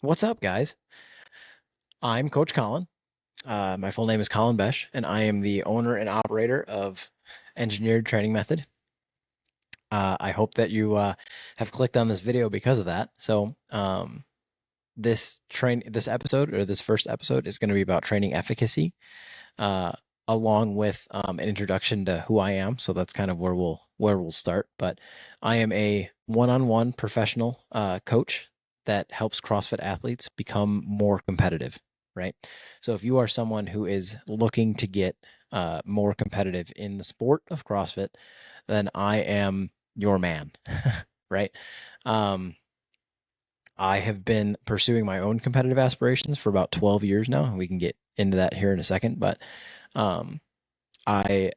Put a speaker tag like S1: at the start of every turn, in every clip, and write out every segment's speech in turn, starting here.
S1: What's up, guys? I'm Coach Colin. My full name is Colin Boesch, and I am the owner and operator of Engineered Training Method. I hope that you have clicked on this video because of that. This episode or this first episode is going to be about training efficacy, uh, along with an introduction to who I am. So that's kind of where we'll start. But I am a one-on-one professional coach that helps CrossFit athletes become more competitive. Right. So if you are someone who is looking to get more competitive in the sport of CrossFit, then I am your man. Right. Um, I have been pursuing my own competitive aspirations for about 12 years now, and we can get into that here in a second. But um, I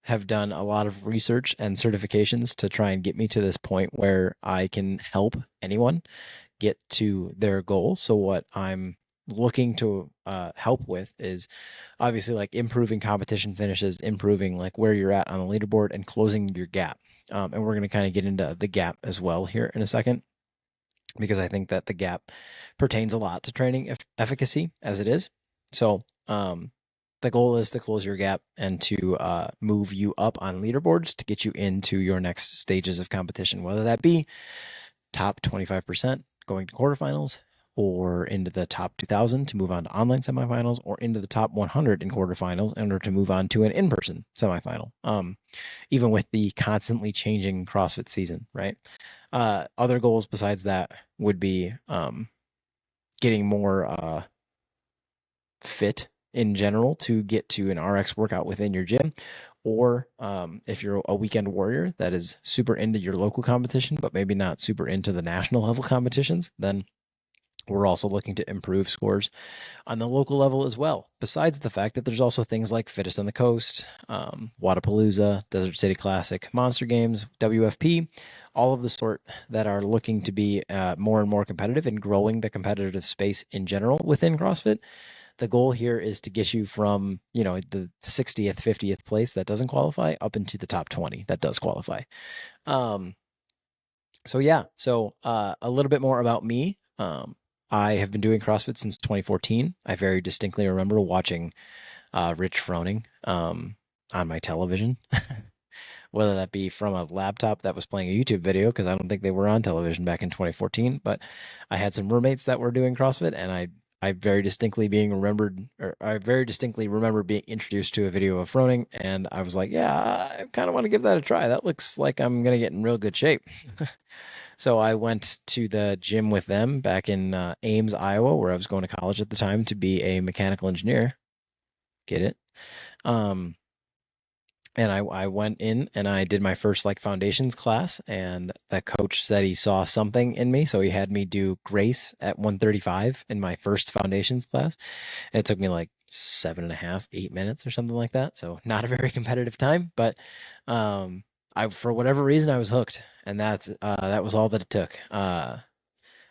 S1: have done a lot of research and certifications to try and get me to this point where I can help anyone get to their goal. So, what I'm looking to help with is obviously like improving competition finishes, improving like where you're at on the leaderboard, and closing your gap. And we're going to kind of get into the gap as well here in a second, because I think that the gap pertains a lot to training efficacy as it is. So, the goal is to close your gap and to move you up on leaderboards to get you into your next stages of competition, whether that be top 25% going to quarterfinals, or into the top 2000 to move on to online semifinals, or into the top 100 in quarterfinals in order to move on to an in-person semifinal. Even with the constantly changing CrossFit season, right? Other goals besides that would be getting more fit in general to get to an RX workout within your gym. Or if you're a weekend warrior that is super into your local competition, but maybe not super into the national level competitions, then we're also looking to improve scores on the local level as well. Besides the fact that there's also things like Fittest on the Coast, Wadapalooza, Desert City Classic, Monster Games, WFP, all of the sort that are looking to be more and more competitive and growing the competitive space in general within CrossFit. The goal here is to get you from, the 60th, 50th place that doesn't qualify up into the top 20 that does qualify. Um, so a little bit more about me. I have been doing CrossFit since 2014. I very distinctly remember watching Rich Froning on my television, whether that be from a laptop that was playing a YouTube video, because I don't think they were on television back in 2014. But I had some roommates that were doing CrossFit, and I very distinctly I very distinctly remember being introduced to a video of Froning, and I was like, yeah, I kind of want to give that a try. That looks like I'm gonna get in real good shape. So I went to the gym with them back in Ames, Iowa, where I was going to college at the time to be a mechanical engineer. Get it? Um, and I went in and I did my first like foundations class, and the coach said he saw something in me, so he had me do Grace at 135 in my first foundations class, and it took me like 7.5, 8 minutes or something like that. So not a very competitive time, but I for whatever reason I was hooked, and that was all that it took.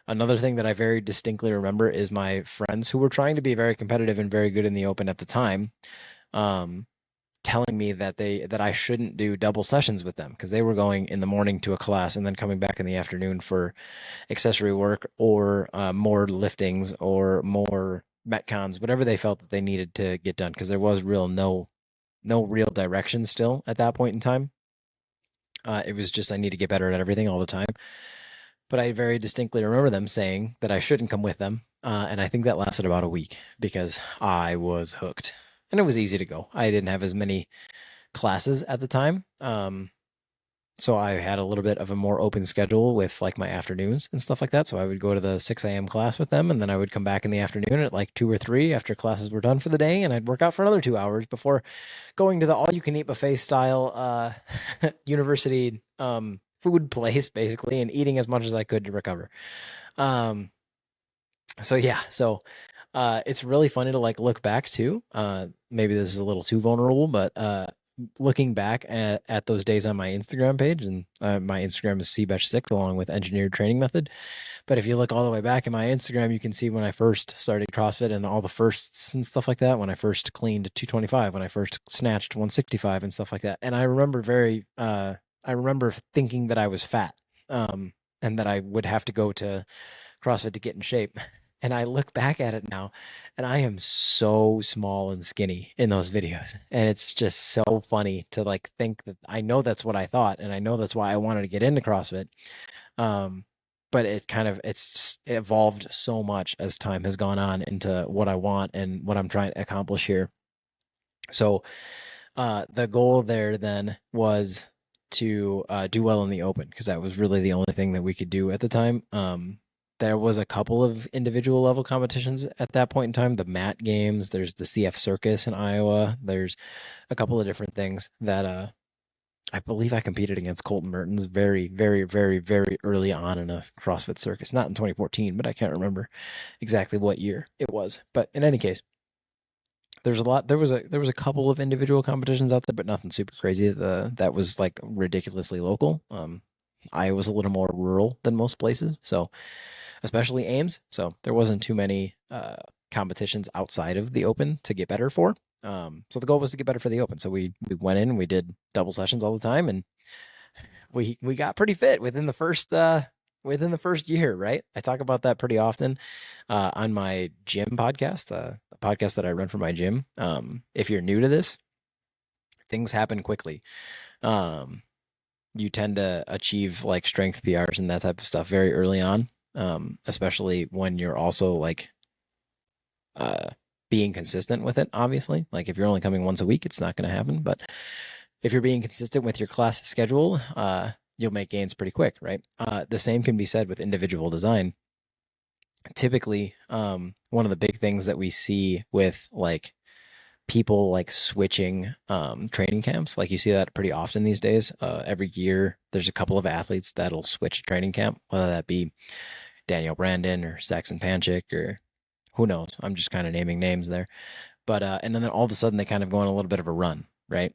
S1: Another thing that I very distinctly remember is my friends who were trying to be very competitive and very good in the open at the time, um, telling me that I shouldn't do double sessions with them because they were going in the morning to a class and then coming back in the afternoon for accessory work, or more liftings or more metcons, whatever they felt that they needed to get done, because there was real no real direction still at that point in time. It was just I need to get better at everything all the time. But I very distinctly remember them saying that I shouldn't come with them. And I think that lasted about a week because I was hooked. And it was easy to go. I didn't have as many classes at the time. So I had a little bit of a more open schedule with like my afternoons and stuff like that. So I would go to the 6 a.m. class with them, and then I would come back in the afternoon at like 2 or 3 after classes were done for the day, and I'd work out for another 2 hours before going to the all you can eat buffet style university food place basically, and eating as much as I could to recover. Um, so it's really funny to like look back too. Maybe this is a little too vulnerable, but looking back at those days on my Instagram page, and my Instagram is cbesh6 along with Engineered Training Method. But if you look all the way back in my Instagram, you can see when I first started CrossFit and all the firsts and stuff like that. When I first cleaned 225, when I first snatched 165 and stuff like that. And I remember thinking that I was fat, and that I would have to go to CrossFit to get in shape. And I look back at it now and I am so small and skinny in those videos. And it's just so funny to like think that I know that's what I thought. And I know that's why I wanted to get into CrossFit. Um, but it's evolved so much as time has gone on into what I want and what I'm trying to accomplish here. So the goal there then was to do well in the open because that was really the only thing that we could do at the time. There was a couple of individual level competitions at that point in time. The mat games, there's the CF Circus in Iowa. There's a couple of different things that I believe I competed against Colton Mertens very, very, very, very early on in a CrossFit Circus. Not in 2014, but I can't remember exactly what year it was. But in any case, there's a lot. There was a couple of individual competitions out there, but nothing super crazy. That was like ridiculously local. I was a little more rural than most places, so especially Ames. So there wasn't too many competitions outside of the open to get better for. So the goal was to get better for the open. So we went in, we did double sessions all the time, and we got pretty fit within the first year, right? I talk about that pretty often on my gym podcast, the podcast that I run for my gym. If you're new to this, things happen quickly. Um, you tend to achieve like strength PRs and that type of stuff very early on, especially when you're also like uh, being consistent with it. Obviously, like if you're only coming once a week, it's not going to happen. But if you're being consistent with your class schedule, you'll make gains pretty quick, right? The same can be said with individual design. Typically, one of the big things that we see with like people like switching training camps, like you see that pretty often these days. Every year, there's a couple of athletes that'll switch training camp, whether that be Daniel Brandon or Saxon Panchik or who knows. I'm just kind of naming names there. But and then all of a sudden they kind of go on a little bit of a run, right?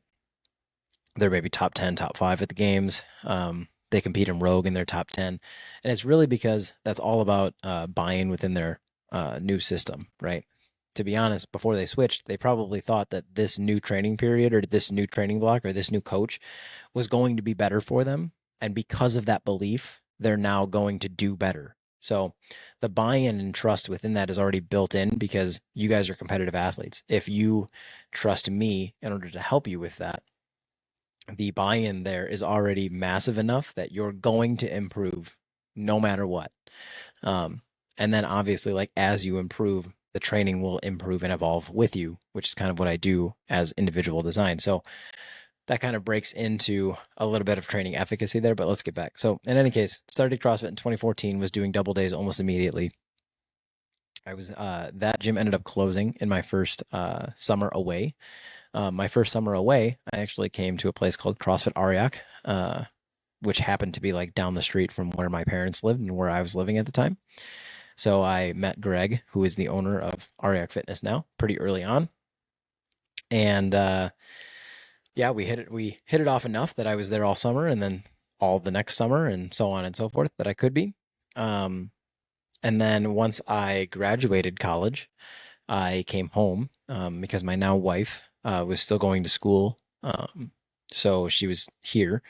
S1: They're maybe top 10, top 5 at the games. They compete in Rogue in their top 10. And it's really because that's all about buy-in within their new system, right? To be honest, before they switched, they probably thought that this new training period or this new training block or this new coach was going to be better for them. And because of that belief, they're now going to do better. So the buy-in and trust within that is already built in because you guys are competitive athletes. If you trust me in order to help you with that, the buy-in there is already massive enough that you're going to improve no matter what. And then obviously, like as you improve, the training will improve and evolve with you, which is kind of what I do as individual design. So that kind of breaks into a little bit of training efficacy there, but let's get back. So in any case, started CrossFit in 2014, was doing double days almost immediately. I was that gym ended up closing in my first summer away. My first summer away, I actually came to a place called CrossFit Ariak, which happened to be like down the street from where my parents lived and where I was living at the time. So I met Greg, who is the owner of Ariak Fitness now, pretty early on, and yeah, we hit it off enough that I was there all summer, and then all the next summer, and so on and so forth that I could be. Um, and then once I graduated college, I came home because my now wife was still going to school. So she was here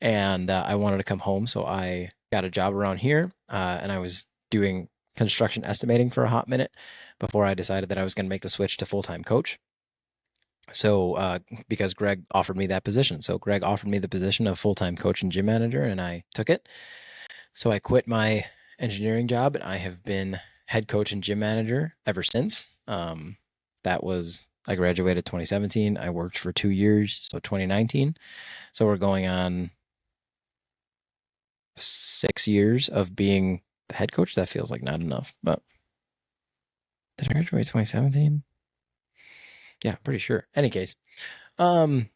S1: and I wanted to come home. So I got a job around here and I was doing construction estimating for a hot minute before I decided that I was going to make the switch to full-time coach. So because Greg offered me that position. So Greg offered me the position of full-time coach and gym manager and I took it. So I quit my engineering job and I have been head coach and gym manager ever since. That was, I graduated 2017. I worked for 2 years, so 2019. So we're going on 6 years of being the head coach. That feels like not enough, but did I graduate 2017? Yeah, pretty sure. Any case, um,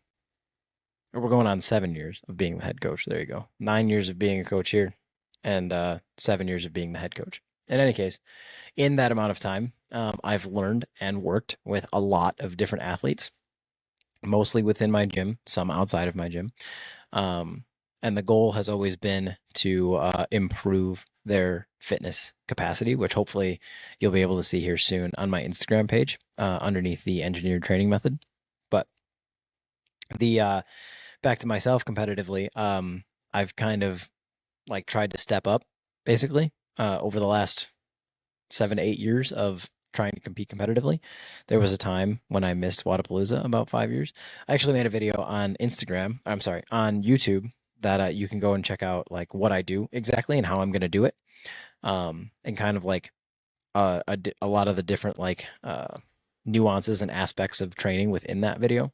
S1: we're going on 7 years of being the head coach. There you go. 9 years of being a coach here and 7 years of being the head coach. In any case, in that amount of time, I've learned and worked with a lot of different athletes, mostly within my gym, some outside of my gym. And the goal has always been to improve their fitness capacity, which hopefully you'll be able to see here soon on my Instagram page underneath the engineered training method. But the back to myself competitively, I've kind of like tried to step up basically over the last 7 to 8 years of trying to compete competitively. There was a time when I missed Wadapalooza about 5 years. I actually made a video on Instagram. I'm sorry, on YouTube that you can go and check out like what I do exactly and how I'm going to do it, and kind of like a lot of the different like nuances and aspects of training within that video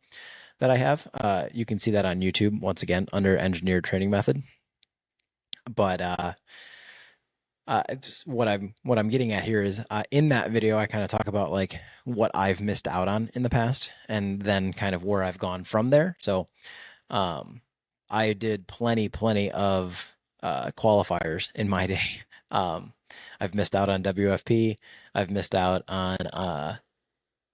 S1: that I have. You can see that on YouTube once again under Engineered Training Method. But what I'm getting at here is in that video I kind of talk about like what I've missed out on in the past and then kind of where I've gone from there. So I did plenty of qualifiers in my day. I've missed out on WFP. I've missed out on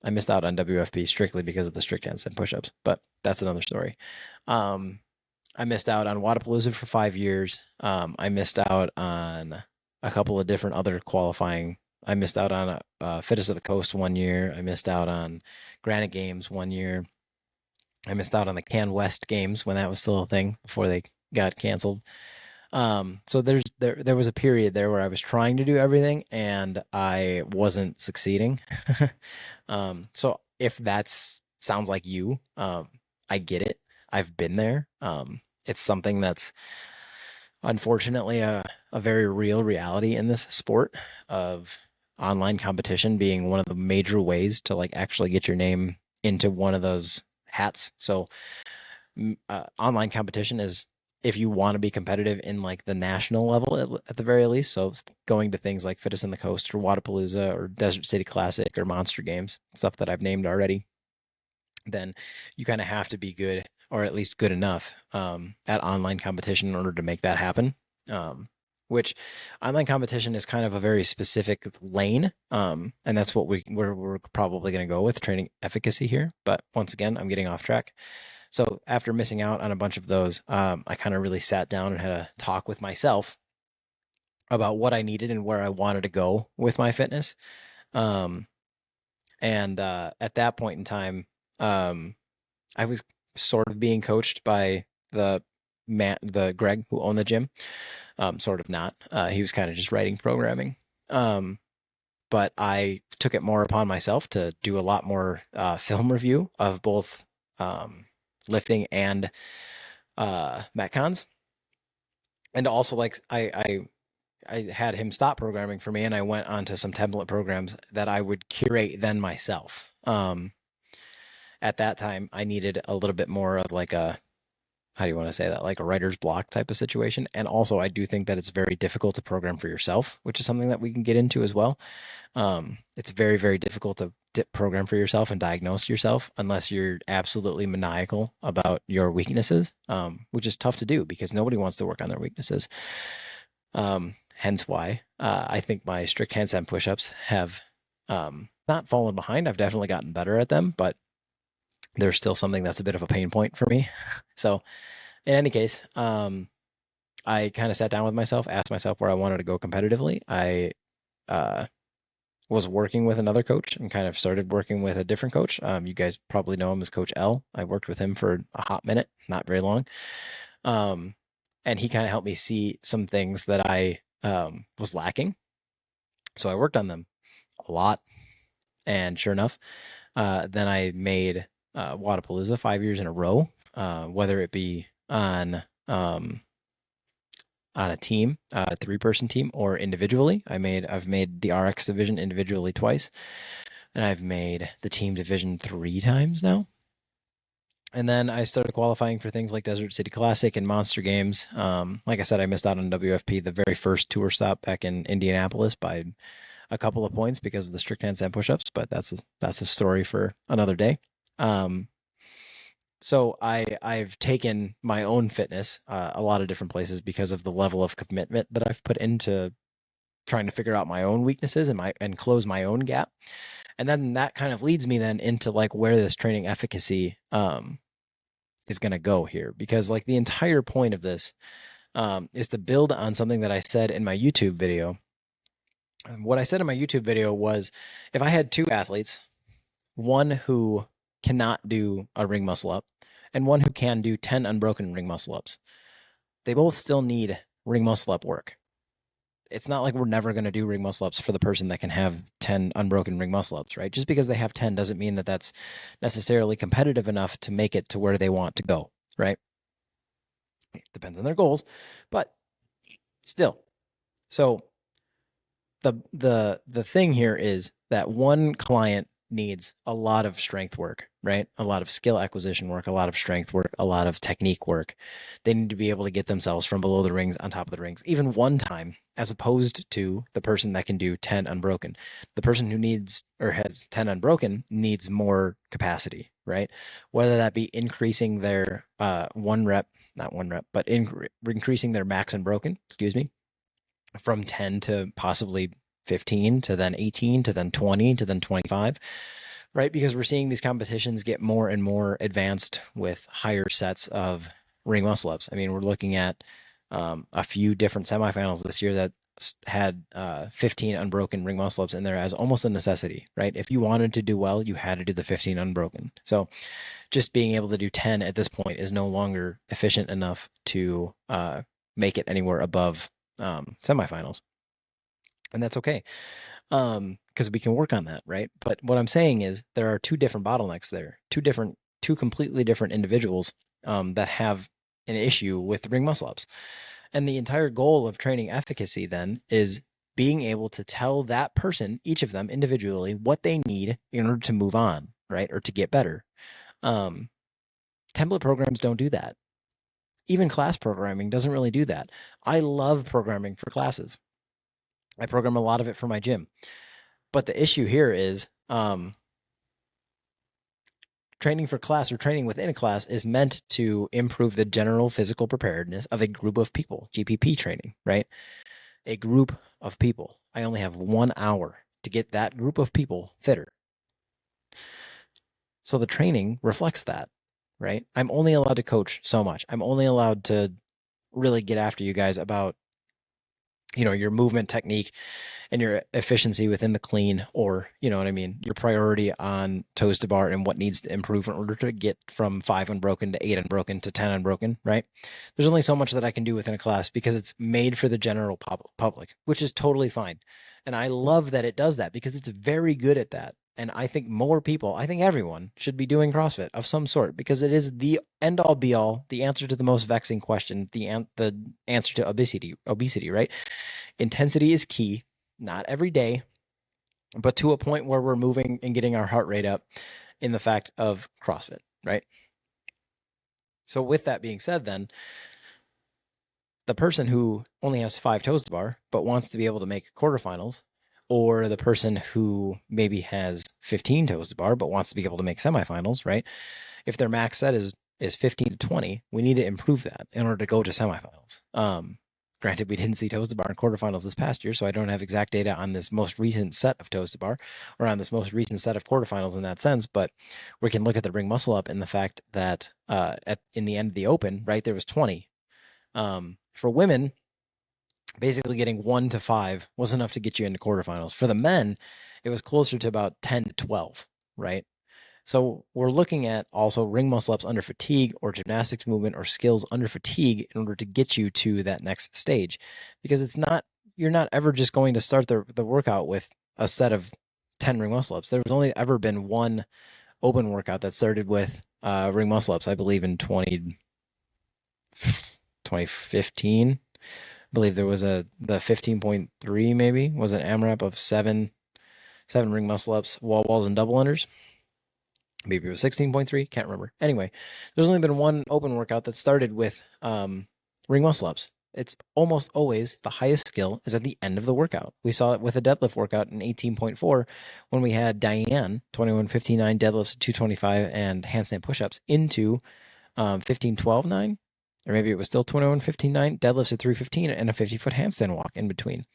S1: I missed out on WFP strictly because of the strict handstand push-ups, but that's another story. I missed out on Wadapalooza for 5 years. I missed out on a couple of different other qualifying. I missed out on Fittest of the Coast 1 year. I missed out on Granite Games 1 year. I missed out on the Can West Games when that was still a thing before they got canceled. So there was a period there where I was trying to do everything and I wasn't succeeding. So if that's sounds like you, I get it. I've been there. It's something that's unfortunately a very real reality in this sport of online competition being one of the major ways to like actually get your name into one of those hats. So online competition is if you want to be competitive in like the national level at the very least. So going to things like Fittest in the Coast or Wadapalooza or Desert City Classic or Monster Games, stuff that I've named already, then you kind of have to be good or at least good enough at online competition in order to make that happen. Which online competition is kind of a very specific lane. And that's what we're probably going to go with training efficacy here. But once again, I'm getting off track. So after missing out on a bunch of those, I kind of really sat down and had a talk with myself about what I needed and where I wanted to go with my fitness. And at that point in time, I was sort of being coached by the Greg who owned the gym. Sort of not. He was kind of just writing programming. But I took it more upon myself to do a lot more film review of both lifting and metcons, and also like I had him stop programming for me, and I went onto some template programs that I would curate then myself. At that time, I needed a little bit more of like a, how do you want to say that, like a writer's block type of situation. And also, I do think that it's very difficult to program for yourself, which is something that we can get into as well. It's very, very difficult to program for yourself and diagnose yourself unless you're absolutely maniacal about your weaknesses, which is tough to do because nobody wants to work on their weaknesses. Hence why I think my strict handstand push-ups have not fallen behind. I've definitely gotten better at them, but there's still something that's a bit of a pain point for me. So in any case, I kind of sat down with myself, asked myself where I wanted to go competitively. I was working with another coach and kind of started working with a different coach. You guys probably know him as Coach L. I worked with him for a hot minute, not very long. And he kind of helped me see some things that I was lacking. So I worked on them a lot. And sure enough, then I made Wadapalooza 5 years in a row, whether it be on a team, a 3-person team, or individually. I've made the RX division individually twice, and I've made the team division 3 times now. And then I started qualifying for things like Desert City Classic and Monster Games. Like I said, I missed out on WFP, the very first tour stop back in Indianapolis, by a couple of points because of the strict handstand push-ups, but that's a story for another day. So I've taken my own fitness a lot of different places because of the level of commitment that I've put into trying to figure out my own weaknesses and close my own gap. And then that kind of leads me then into like where this training efficacy is going to go here, because like the entire point of this is to build on something that I said in my YouTube video. What I said in my YouTube video was, if I had 2 athletes, one who cannot do a ring muscle up and one who can do 10 unbroken ring muscle ups, they both still need ring muscle up work. it's not like we're never going to do ring muscle ups for the person that can have 10 unbroken ring muscle ups, right? Just because they have 10 doesn't mean that that's necessarily competitive enough to make it to where they want to go, right? It depends on their goals, but still. So the thing here is that one client needs a lot of strength work, right? A lot of skill acquisition work, a lot of strength work, a lot of technique work. They need to be able to get themselves from below the rings on top of the rings, even one time, as opposed to the person that can do 10 unbroken. The person who needs or has 10 unbroken needs more capacity, right? Whether that be increasing their increasing their max unbroken, from 10 to possibly 15 to then 18 to then 20 to then 25, right? Because we're seeing these competitions get more and more advanced with higher sets of ring muscle ups. I mean, we're looking at a few different semifinals this year that had 15 unbroken ring muscle ups in there as almost a necessity, right? If you wanted to do well, you had to do the 15 unbroken. So just being able to do 10 at this point is no longer efficient enough to make it anywhere above semifinals. And that's okay, because we can work on that, right? But what I'm saying is there are two different bottlenecks there, two completely different individuals that have an issue with ring muscle ups. And the entire goal of training efficacy then is being able to tell that person, each of them individually, what they need in order to move on, right? Or to get better. Template programs don't do that. Even class programming doesn't really do that. I love programming for classes. I program a lot of it for my gym. But the issue here is training for class or training within a class is meant to improve the general physical preparedness of a group of people, GPP training, right? A group of people. I only have 1 hour to get that group of people fitter. So the training reflects that, right? I'm only allowed to coach so much. I'm only allowed to really get after you guys about, your movement technique and your efficiency within the clean, or, your priority on toes to bar and what needs to improve in order to get from 5 unbroken to 8 unbroken to 10 unbroken, right? There's only so much that I can do within a class because it's made for the general public, which is totally fine. And I love that it does that because it's very good at that. And I think everyone should be doing CrossFit of some sort because it is the end all be all, the answer to the most vexing question, the answer to obesity, right? Intensity is key, not every day, but to a point where we're moving and getting our heart rate up in the fact of CrossFit, right? So with that being said, then the person who only has 5 toes to bar, but wants to be able to make quarterfinals, or the person who maybe has 15 toes to bar, but wants to be able to make semifinals, right? If their max set is 15 to 20, we need to improve that in order to go to semifinals. Granted, we didn't see toes to bar in quarterfinals this past year, so I don't have exact data on this most recent set of toes to bar or on this most recent set of quarterfinals in that sense, but we can look at the ring muscle up and the fact that in the end of the open, right, there was 20. For women, basically getting 1 to 5 was enough to get you into quarterfinals. For the men, it was closer to about 10 to 12, right? So we're looking at also ring muscle ups under fatigue or gymnastics movement or skills under fatigue in order to get you to that next stage, because you're not ever just going to start the workout with a set of 10 ring muscle ups. There's only ever been one open workout that started with ring muscle ups, I believe in 2015. I believe there was the 15.3 maybe was an AMRAP of seven ring muscle ups, wall balls, and double unders. Maybe it was 16.3, can't remember. Anyway, there's only been one open workout that started with ring muscle ups. It's almost always the highest skill is at the end of the workout. We saw it with a deadlift workout in 18.4 when we had Diane 21:59 deadlifts 225 and handstand push-ups into 15:12.9, or maybe it was still 21:15.9 deadlifts at 315 and a 50-foot handstand walk in between.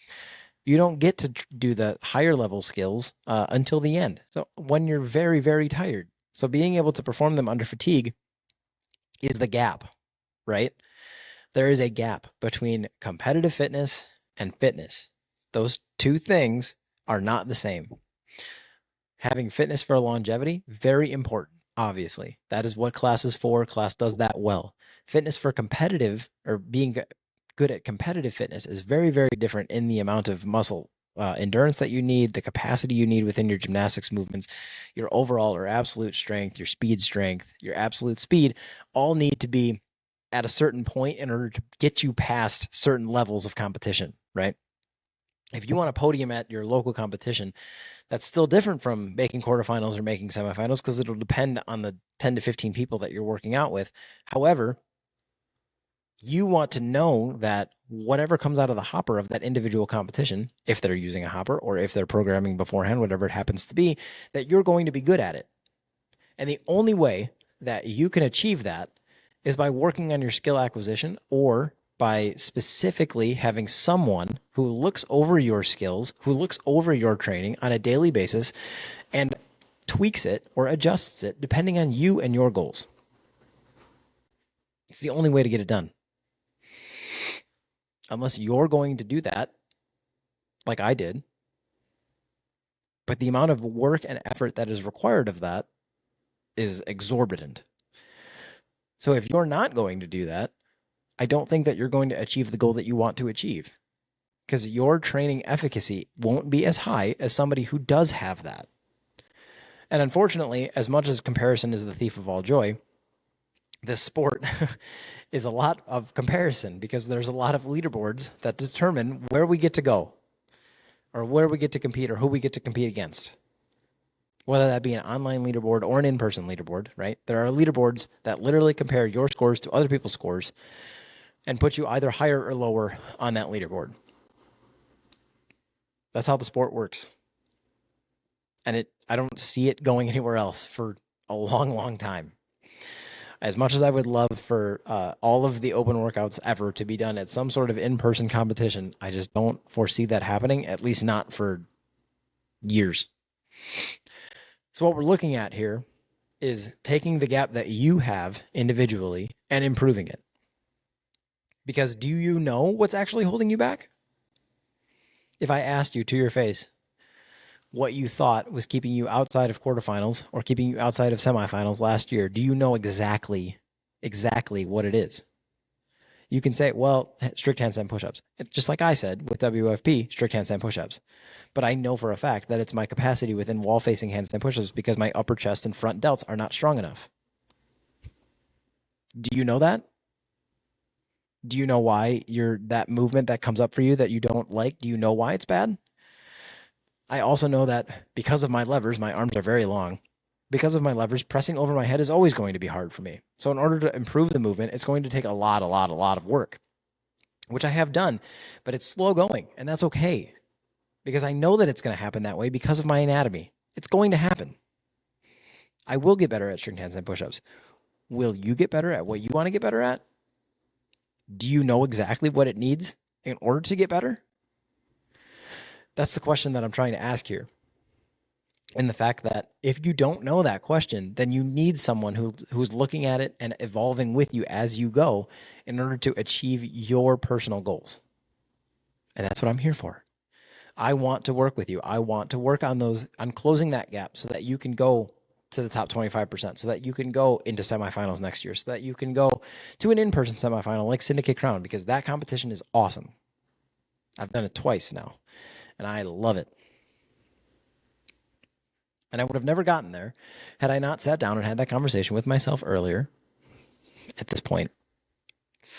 S1: You don't get to do the higher level skills until the end. So when you're very, very tired. So being able to perform them under fatigue is the gap, right? There is a gap between competitive fitness and fitness. Those two things are not the same. Having fitness for longevity, very important, obviously. That is what class is for. Class does that well. Fitness for competitive or being good at competitive fitness is very, very different in the amount of muscle endurance that you need, the capacity you need within your gymnastics movements, your overall or absolute strength, your absolute speed, all need to be at a certain point in order to get you past certain levels of competition, right? If you want a podium at your local competition, that's still different from making quarterfinals or making semifinals because it'll depend on the 10 to 15 people that you're working out with. However, you want to know that whatever comes out of the hopper of that individual competition, if they're using a hopper or if they're programming beforehand, whatever it happens to be, that you're going to be good at it. And the only way that you can achieve that is by working on your skill acquisition or by specifically having someone who looks over your skills, who looks over your training on a daily basis and tweaks it or adjusts it depending on you and your goals. It's the only way to get it done. Unless you're going to do that, like I did. But the amount of work and effort that is required of that is exorbitant. So if you're not going to do that, I don't think that you're going to achieve the goal that you want to achieve, because your training efficacy won't be as high as somebody who does have that. And unfortunately, as much as comparison is the thief of all joy, this sport is a lot of comparison because there's a lot of leaderboards that determine where we get to go or where we get to compete or who we get to compete against. Whether that be an online leaderboard or an in-person leaderboard, right? There are leaderboards that literally compare your scores to other people's scores and put you either higher or lower on that leaderboard. That's how the sport works. And I don't see it going anywhere else for a long, long time. As much as I would love for all of the open workouts ever to be done at some sort of in-person competition, I just don't foresee that happening, at least not for years. So what we're looking at here is taking the gap that you have individually and improving it. Because do you know what's actually holding you back? If I asked you to your face what you thought was keeping you outside of quarterfinals or keeping you outside of semifinals last year, do you know exactly what it is? You can say, well, strict handstand push-ups. It's just like I said with WFP, strict handstand push-ups. But I know for a fact that it's my capacity within wall-facing handstand push-ups because my upper chest and front delts are not strong enough. Do you know that? Do you know why that movement that comes up for you that you don't like, do you know why it's bad? I also know that because of my levers, my arms are very long. Because of my levers, pressing over my head is always going to be hard for me. So in order to improve the movement, it's going to take a lot of work, which I have done, but it's slow going, and that's okay because I know that it's going to happen that way because of my anatomy. It's going to happen. I will get better at strict handstand push-ups. Will you get better at what you want to get better at? Do you know exactly what it needs in order to get better? That's the question that I'm trying to ask here. And the fact that if you don't know that question, then you need someone who's looking at it and evolving with you as you go in order to achieve your personal goals. And that's what I'm here for. I want to work with you. I want to work on closing that gap so that you can go to the top 25%, so that you can go into semifinals next year, so that you can go to an in-person semifinal like Syndicate Crown, because that competition is awesome. I've done it twice now, and I love it. And I would have never gotten there had I not sat down and had that conversation with myself earlier, at this point,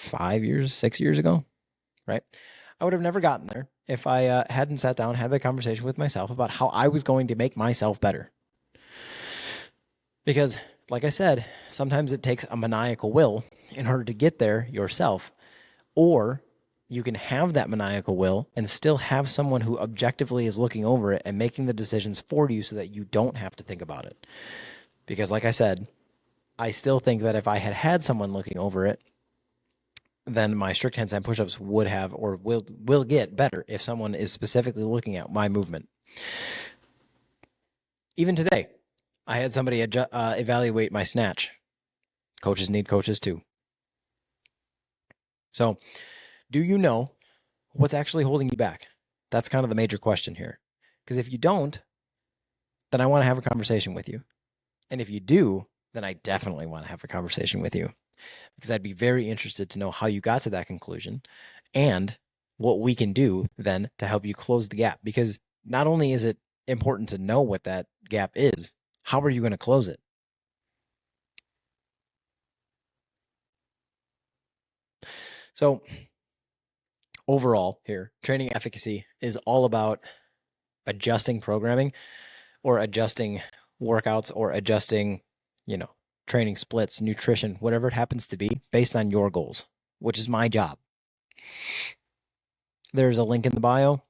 S1: 6 years ago, right? I would have never gotten there if I hadn't sat down and had that conversation with myself about how I was going to make myself better. Because, like I said, sometimes it takes a maniacal will in order to get there yourself, or you can have that maniacal will and still have someone who objectively is looking over it and making the decisions for you so that you don't have to think about it. Because like I said, I still think that if I had someone looking over it, then my strict handstand push-ups would have or will get better if someone is specifically looking at my movement. Even today, I had somebody evaluate my snatch. Coaches need coaches too. So, do you know what's actually holding you back? That's kind of the major question here. Because if you don't, then I want to have a conversation with you. And if you do, then I definitely want to have a conversation with you. because I'd be very interested to know how you got to that conclusion and what we can do then to help you close the gap. Because not only is it important to know what that gap is, how are you going to close it? So, overall, here, training efficacy is all about adjusting programming or adjusting workouts or adjusting, you know, training splits, nutrition, whatever it happens to be based on your goals, which is my job. There's a link in the bio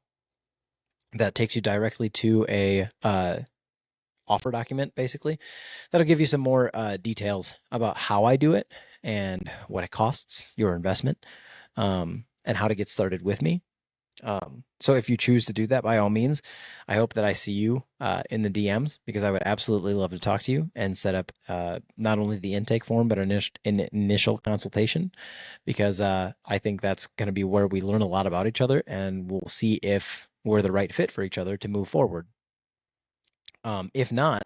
S1: that takes you directly to a offer document, basically. That'll give you some more details about how I do it and what it costs, your investment, and how to get started with me. So if you choose to do that, by all means, I hope that I see you in the DMs, because I would absolutely love to talk to you and set up not only the intake form, but an initial consultation, because I think that's going to be where we learn a lot about each other, and we'll see if we're the right fit for each other to move forward. If not,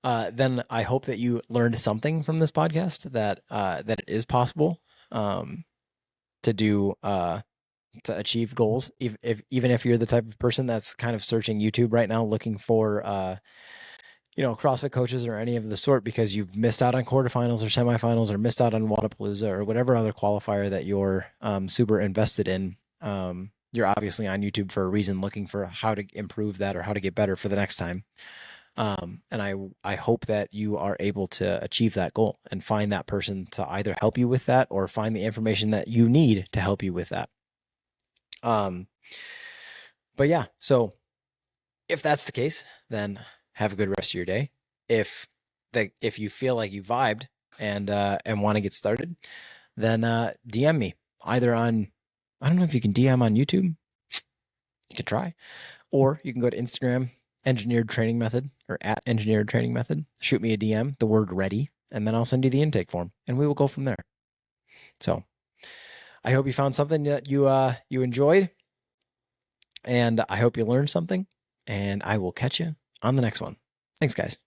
S1: then I hope that you learned something from this podcast, that it is possible to do to achieve goals, even if you're the type of person that's kind of searching YouTube right now looking for CrossFit coaches or any of the sort, because you've missed out on quarterfinals or semifinals or missed out on Wodapalooza or whatever other qualifier that you're super invested in. You're obviously on YouTube for a reason, looking for how to improve that or how to get better for the next time. And I hope that you are able to achieve that goal and find that person to either help you with that or find the information that you need to help you with that. But yeah, so if that's the case, then have a good rest of your day. If you feel like you vibed and want to get started, then DM me either on, I don't know if you can DM on YouTube. You can try, or you can go to Instagram, Engineered Training Method, or at Engineered Training Method. Shoot me a DM, the word ready, and then I'll send you the intake form, and we will go from there. So I hope you found something that you enjoyed, and I hope you learned something, and I will catch you on the next one. Thanks, guys.